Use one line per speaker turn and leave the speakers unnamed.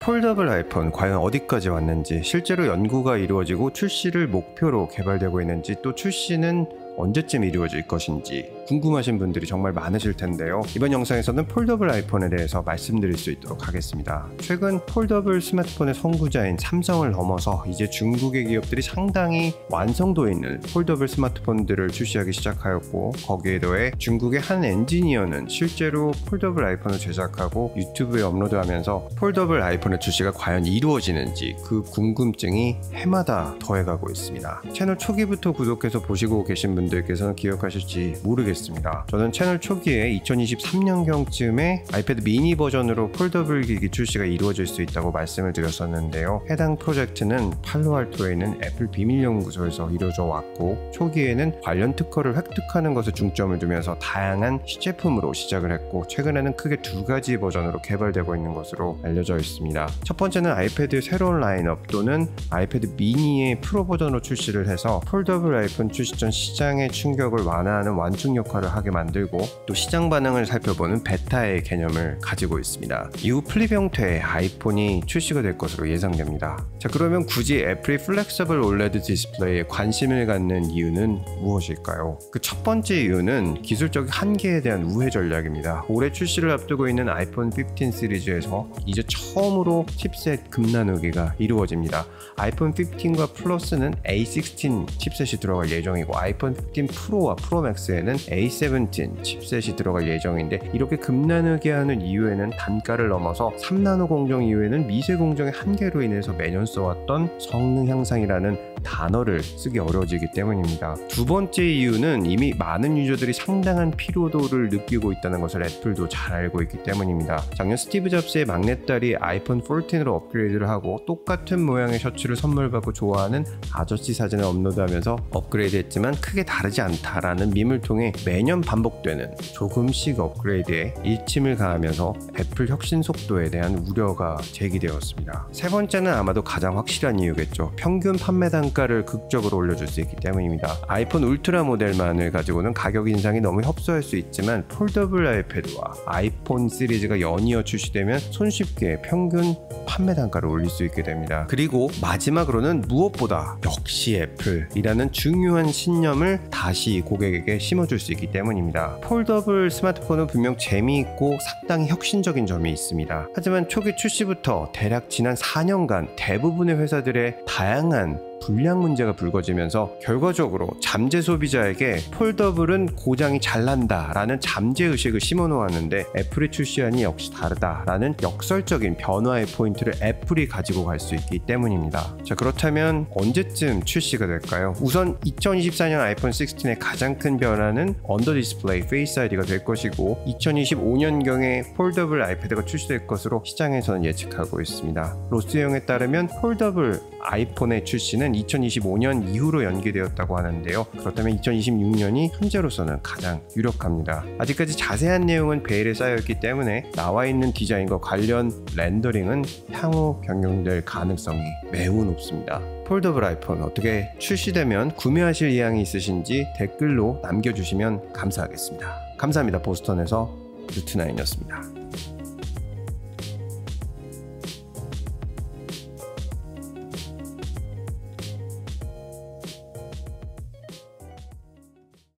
폴더블 아이폰 과연 어디까지 왔는지, 실제로 연구가 이루어지고 출시를 목표로 개발되고 있는지, 또 출시는 언제쯤 이루어질 것인지 궁금하신 분들이 정말 많으실 텐데요. 이번 영상에서는 폴더블 아이폰에 대해서 말씀드릴 수 있도록 하겠습니다. 최근 폴더블 스마트폰의 선구자인 삼성을 넘어서 이제 중국의 기업들이 상당히 완성도 있는 폴더블 스마트폰들을 출시하기 시작하였고, 거기에 더해 중국의 한 엔지니어는 실제로 폴더블 아이폰을 제작하고 유튜브에 업로드하면서 폴더블 아이폰의 출시가 과연 이루어지는지 그 궁금증이 해마다 더해가고 있습니다. 채널 초기부터 구독해서 보시고 계신 분들께서는 기억하실지 모르겠습니다. 저는 채널 초기에 2023년경쯤에 아이패드 미니 버전으로 폴더블 기기 출시가 이루어질 수 있다고 말씀을 드렸었는데요. 해당 프로젝트는 팔로알토에 있는 애플 비밀연구소에서 이루어져 왔고, 초기에는 관련 특허를 획득하는 것에 중점을 두면서 다양한 시제품으로 시작을 했고, 최근에는 크게 두 가지 버전으로 개발되고 있는 것으로 알려져 있습니다. 첫 번째는 아이패드의 새로운 라인업 또는 아이패드 미니의 프로 버전으로 출시를 해서 폴더블 아이폰 출시 전 시장의 충격을 완화하는 완충 역할을 하게 만들고, 또 시장 반응을 살펴보는 베타의 개념을 가지고 있습니다. 이후 플립 형태의 아이폰이 출시가 될 것으로 예상됩니다. 자, 그러면 굳이 애플이 플렉서블 올레드 디스플레이에 관심을 갖는 이유는 무엇일까요? 그 첫 번째 이유는 기술적 한계에 대한 우회 전략입니다. 올해 출시를 앞두고 있는 아이폰 15 시리즈에서 이제 처음으로 칩셋 급나누기가 이루어집니다. 아이폰 15과 플러스는 A16 칩셋이 들어갈 예정이고, 아이폰 15 프로와 프로 맥스에는 A17 칩셋이 들어갈 예정인데, 이렇게 급나누기 하는 이유에는 단가를 넘어서 3나노 공정 이후에는 미세 공정의 한계로 인해서 매년 써왔던 성능 향상이라는 단어를 쓰기 어려워지기 때문입니다. 두 번째 이유는 이미 많은 유저들이 상당한 피로도를 느끼고 있다는 것을 애플도 잘 알고 있기 때문입니다. 작년 스티브 잡스의 막내딸이 아이폰 14으로 업그레이드를 하고 똑같은 모양의 셔츠를 선물받고 좋아하는 아저씨 사진을 업로드하면서 업그레이드했지만 크게 다르지 않다라는 밈을 통해 매년 반복되는 조금씩 업그레이드에 일침을 가하면서 애플 혁신 속도에 대한 우려가 제기되었습니다. 세 번째는 아마도 가장 확실한 이유겠죠. 평균 판매 단가를 극적으로 올려줄 수 있기 때문입니다. 아이폰 울트라 모델만을 가지고는 가격 인상이 너무 협소할 수 있지만, 폴더블 아이패드와 아이폰 시리즈가 연이어 출시되면 손쉽게 평균 판매 단가를 올릴 수 있게 됩니다. 그리고 마지막으로는 무엇보다 역시 애플이라는 중요한 신념을 다시 고객에게 심어줄 수 있기 때문입니다. 폴더블 스마트폰은 분명 재미있고 상당히 혁신적인 점이 있습니다. 하지만 초기 출시부터 대략 지난 4년간 대부분의 회사들의 다양한 불량 문제가 불거지면서 결과적으로 잠재 소비자에게 폴더블은 고장이 잘 난다 라는 잠재의식을 심어놓았는데, 애플이 출시하니 역시 다르다 라는 역설적인 변화의 포인트를 애플이 가지고 갈 수 있기 때문입니다. 자, 그렇다면 언제쯤 출시가 될까요? 우선 2024년 아이폰 16의 가장 큰 변화는 언더 디스플레이 페이스 아이디가 될 것이고, 2025년경에 폴더블 아이패드가 출시될 것으로 시장에서는 예측하고 있습니다. 로스형에 따르면 폴더블 아이폰의 출시는 2025년 이후로 연기되었다고 하는데요. 그렇다면 2026년이 현재로서는 가장 유력합니다. 아직까지 자세한 내용은 베일에 쌓여있기 때문에 나와 있는 디자인과 관련 렌더링은 향후 변경될 가능성이 매우 높습니다. 폴더블 아이폰 어떻게 출시되면 구매하실 의향이 있으신지 댓글로 남겨주시면 감사하겠습니다. 감사합니다. 보스턴에서 루트나인이었습니다.